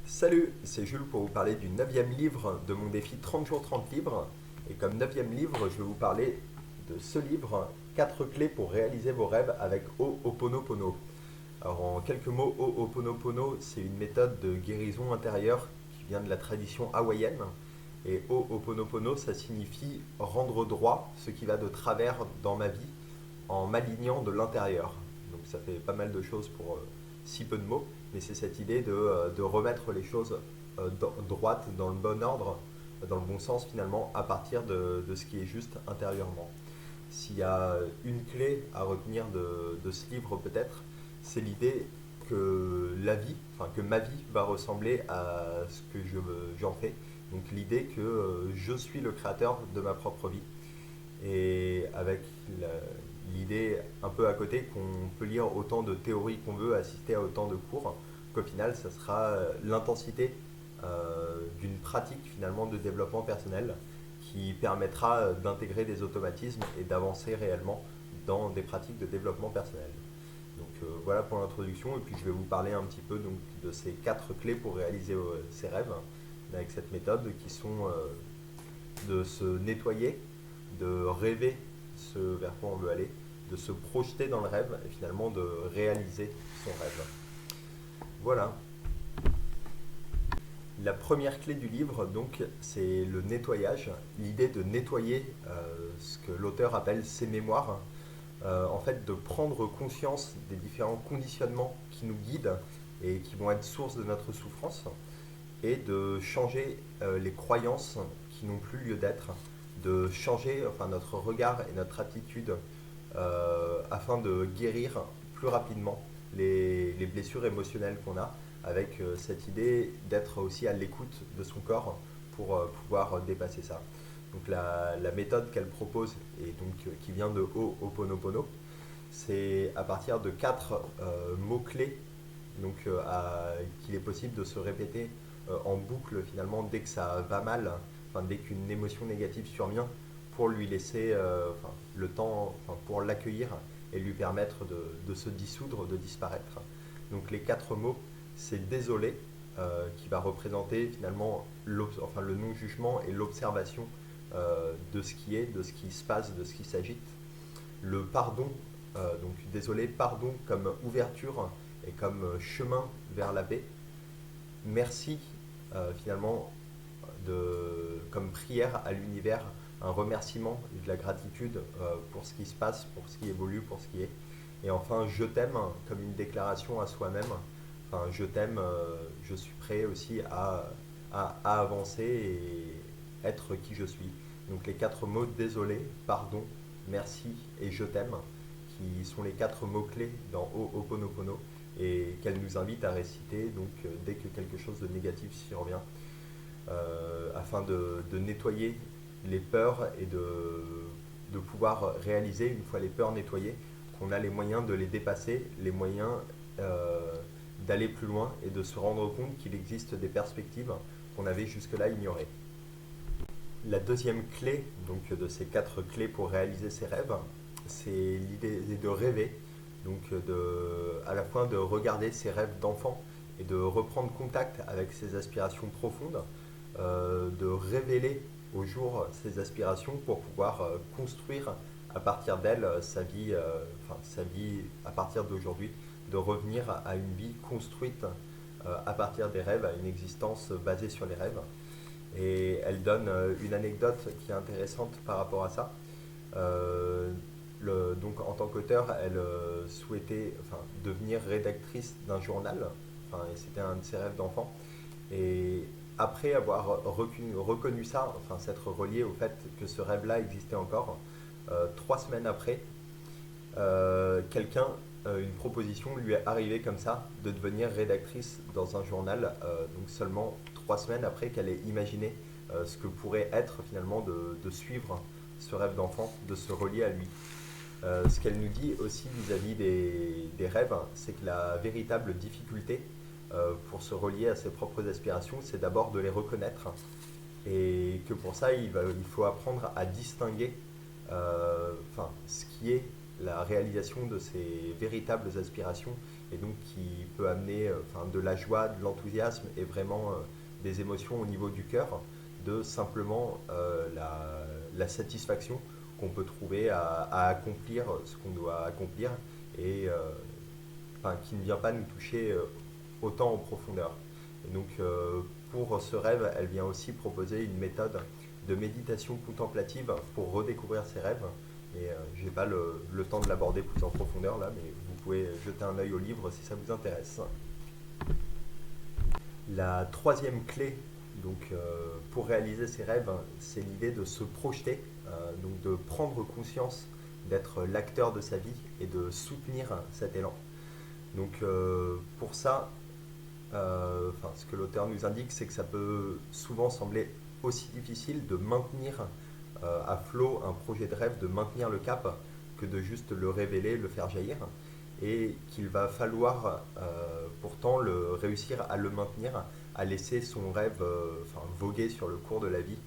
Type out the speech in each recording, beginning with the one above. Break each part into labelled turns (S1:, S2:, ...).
S1: Salut, c'est Jules pour vous parler du 9e livre de mon défi 30 jours 30 livres. Et comme 9e livre, je vais vous parler de ce livre, 4 clés pour réaliser vos rêves avec Ho'oponopono. Alors en quelques mots, Ho'oponopono, c'est une méthode de guérison intérieure qui vient de la tradition hawaïenne. Et Ho'oponopono, ça signifie rendre droit ce qui va de travers dans ma vie en m'alignant de l'intérieur. Donc ça fait pas mal de choses pour si peu de mots, mais c'est cette idée de remettre les choses droites, dans le bon ordre, dans le bon sens finalement, à partir de ce qui est juste intérieurement. S'il y a une clé à retenir de ce livre peut-être, c'est l'idée que la vie, enfin que ma vie va ressembler à ce que j'en fais. Donc l'idée que je suis le créateur de ma propre vie et avec l'idée un peu à côté qu'on peut lire autant de théories qu'on veut, assister à autant de cours, qu'au final, ça sera l'intensité d'une pratique finalement de développement personnel qui permettra d'intégrer des automatismes et d'avancer réellement dans des pratiques de développement personnel. Donc voilà pour l'introduction, et puis je vais vous parler un petit peu donc, de ces 4 clés pour réaliser ces rêves avec cette méthode qui sont de se nettoyer, de rêver ce vers quoi on veut aller, de se projeter dans le rêve et finalement de réaliser son rêve. Voilà. La première clé du livre, donc, c'est le nettoyage. L'idée de nettoyer ce que l'auteur appelle ses mémoires. En fait, de prendre conscience des différents conditionnements qui nous guident et qui vont être source de notre souffrance et de changer les croyances qui n'ont plus lieu d'être, de changer enfin, notre regard et notre attitude afin de guérir plus rapidement les blessures émotionnelles qu'on a, avec cette idée d'être aussi à l'écoute de son corps pour pouvoir dépasser ça. Donc la méthode qu'elle propose et donc qui vient de Ho'oponopono, c'est à partir de 4 mots-clés donc, qu'il est possible de se répéter en boucle finalement dès que ça va mal, enfin, dès qu'une émotion négative survient, pour lui laisser enfin, le temps, enfin, pour l'accueillir et lui permettre de se dissoudre, de disparaître. Donc les 4 mots, c'est désolé, qui va représenter finalement enfin, le non-jugement et l'observation de ce qui est, de ce qui se passe, de ce qui s'agite. Le pardon, donc désolé, pardon comme ouverture et comme chemin vers la paix. Merci finalement comme prière à l'univers, un remerciement et de la gratitude pour ce qui se passe, pour ce qui évolue, pour ce qui est. Et enfin, je t'aime comme une déclaration à soi-même. Enfin, je t'aime, je suis prêt aussi à avancer et être qui je suis. Donc les 4 mots, désolé, pardon, merci et je t'aime, qui sont les 4 mots-clés dans Ho'oponopono et qu'elle nous invite à réciter donc, dès que quelque chose de négatif s'y revient, afin de nettoyer les peurs et de pouvoir réaliser, une fois les peurs nettoyées, qu'on a les moyens de les dépasser, les moyens d'aller plus loin et de se rendre compte qu'il existe des perspectives qu'on avait jusque-là ignorées. La deuxième clé donc, de ces 4 clés pour réaliser ses rêves, c'est l'idée de rêver, donc à la fois de regarder ses rêves d'enfant et de reprendre contact avec ses aspirations profondes, de révéler au jour ses aspirations pour pouvoir construire à partir d'elles enfin, sa vie à partir d'aujourd'hui, de revenir à une vie construite à partir des rêves, à une existence basée sur les rêves. Et elle donne une anecdote qui est intéressante par rapport à ça. Euh, donc en tant qu'auteur, elle souhaitait enfin, devenir rédactrice d'un journal, enfin, et c'était un de ses rêves d'enfant. Et après avoir reconnu ça, enfin s'être relié au fait que ce rêve-là existait encore, 3 semaines après, une proposition lui est arrivée comme ça de devenir rédactrice dans un journal, donc seulement 3 semaines après qu'elle ait imaginé ce que pourrait être finalement de suivre ce rêve d'enfant, de se relier à lui. Ce qu'elle nous dit aussi vis-à-vis des rêves, c'est que la véritable difficulté pour se relier à ses propres aspirations, c'est d'abord de les reconnaître et que pour ça, il faut apprendre à distinguer enfin, ce qui est la réalisation de ses véritables aspirations et donc qui peut amener de la joie, de l'enthousiasme et vraiment des émotions au niveau du cœur, de simplement la satisfaction qu'on peut trouver à accomplir ce qu'on doit accomplir et qui ne vient pas nous toucher autant en profondeur. Et donc pour ce rêve, elle vient aussi proposer une méthode de méditation contemplative pour redécouvrir ses rêves. Et je n'ai pas le temps de l'aborder plus en profondeur là, mais vous pouvez jeter un œil au livre si ça vous intéresse. La troisième clé donc, pour réaliser ses rêves, c'est l'idée de se projeter, donc de prendre conscience d'être l'acteur de sa vie et de soutenir cet élan. Donc pour ça, ce que l'auteur nous indique, c'est que ça peut souvent sembler aussi difficile de maintenir à flot un projet de rêve, de maintenir le cap, que de juste le révéler, le faire jaillir, et qu'il va falloir pourtant réussir à le maintenir, à laisser son rêve voguer sur le cours de la vie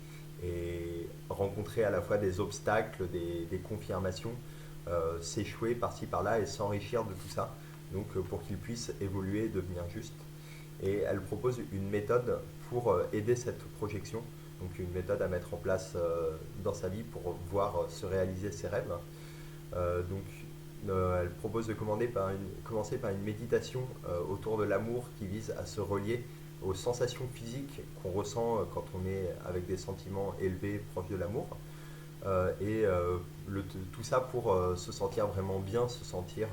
S1: et rencontrer à la fois des obstacles, des confirmations, s'échouer par-ci par-là et s'enrichir de tout ça, donc pour qu'il puisse évoluer, devenir juste. Et elle propose une méthode pour aider cette projection, donc une méthode à mettre en place dans sa vie pour voir se réaliser ses rêves. Elle propose de commencer par une méditation autour de l'amour qui vise à se relier aux sensations physiques qu'on ressent quand on est avec des sentiments élevés proches de l'amour. Tout ça pour se sentir vraiment bien, se sentir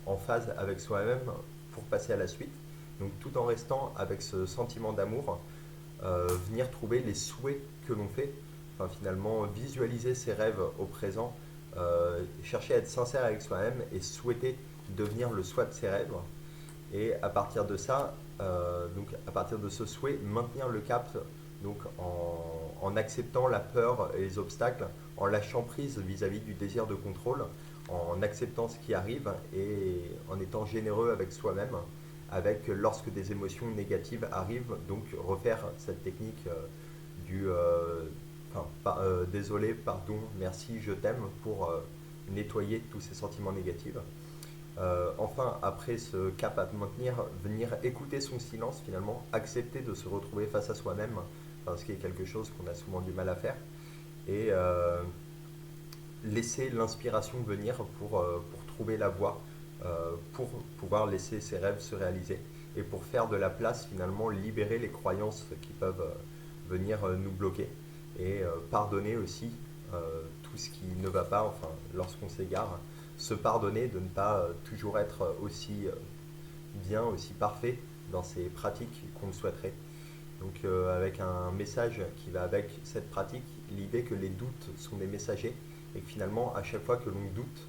S1: en phase avec soi-même pour passer à la suite. Donc tout en restant avec ce sentiment d'amour, venir trouver les souhaits que l'on fait, finalement visualiser ses rêves au présent, chercher à être sincère avec soi-même et souhaiter devenir le soi de ses rêves. Et à partir de ça, à partir de ce souhait, maintenir le cap donc en acceptant la peur et les obstacles, en lâchant prise vis-à-vis du désir de contrôle, en acceptant ce qui arrive et en étant généreux avec soi-même, avec lorsque des émotions négatives arrivent, donc refaire cette technique désolé, pardon, merci, je t'aime, pour nettoyer tous ces sentiments négatifs. Enfin, après ce cap à maintenir, venir écouter son silence finalement, accepter de se retrouver face à soi-même, ce qui est quelque chose qu'on a souvent du mal à faire, et laisser l'inspiration venir pour trouver la voie, pour pouvoir laisser ses rêves se réaliser, et pour faire de la place finalement, libérer les croyances qui peuvent venir nous bloquer, et pardonner aussi tout ce qui ne va pas, lorsqu'on s'égare, se pardonner de ne pas toujours être aussi bien, aussi parfait dans ses pratiques qu'on le souhaiterait. Donc avec un message qui va avec cette pratique, l'idée que les doutes sont des messagers et que finalement à chaque fois que l'on doute,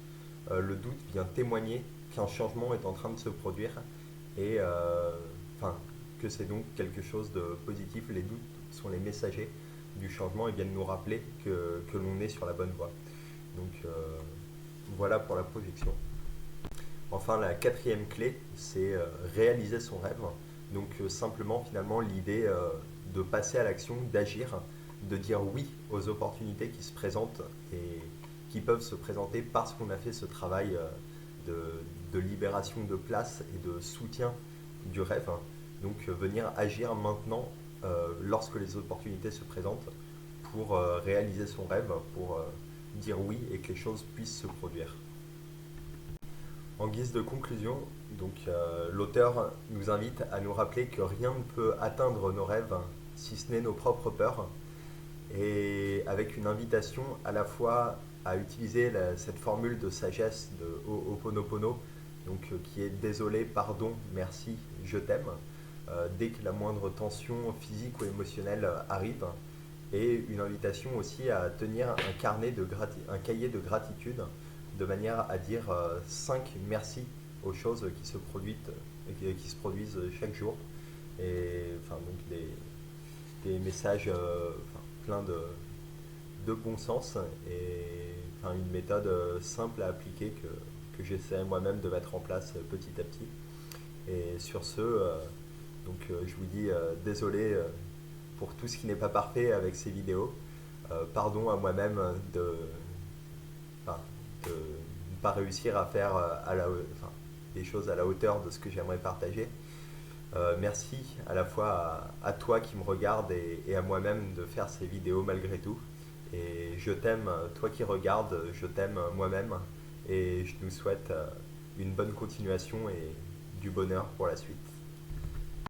S1: le doute vient témoigner qu'un changement est en train de se produire et que c'est donc quelque chose de positif. Les doutes sont les messagers du changement et viennent nous rappeler que l'on est sur la bonne voie. Donc voilà pour la projection. Enfin, la quatrième clé, c'est réaliser son rêve. Donc simplement finalement l'idée de passer à l'action, d'agir, de dire oui aux opportunités qui se présentent et qui peuvent se présenter parce qu'on a fait ce travail de libération de place et de soutien du rêve. Donc venir agir maintenant lorsque les opportunités se présentent pour réaliser son rêve, pour dire oui et que les choses puissent se produire. En guise de conclusion, l'auteur nous invite à nous rappeler que rien ne peut atteindre nos rêves si ce n'est nos propres peurs, et avec une invitation à la fois à utiliser cette formule de sagesse de Ho'oponopono, qui est désolé, pardon, merci, je t'aime, dès que la moindre tension physique ou émotionnelle arrive, et une invitation aussi à tenir un cahier de gratitude de manière à dire 5 merci aux choses qui se produisent chaque jour, et des messages pleins de bon sens et une méthode simple à appliquer que j'essaie moi-même de mettre en place petit à petit. Et sur ce, je vous dis désolé pour tout ce qui n'est pas parfait avec ces vidéos. Pardon à moi-même de ne pas réussir à faire des choses à la hauteur de ce que j'aimerais partager. Merci à la fois à toi qui me regarde et à moi-même de faire ces vidéos malgré tout. Et je t'aime, toi qui regardes, je t'aime moi-même. Et je nous souhaite une bonne continuation et du bonheur pour la suite.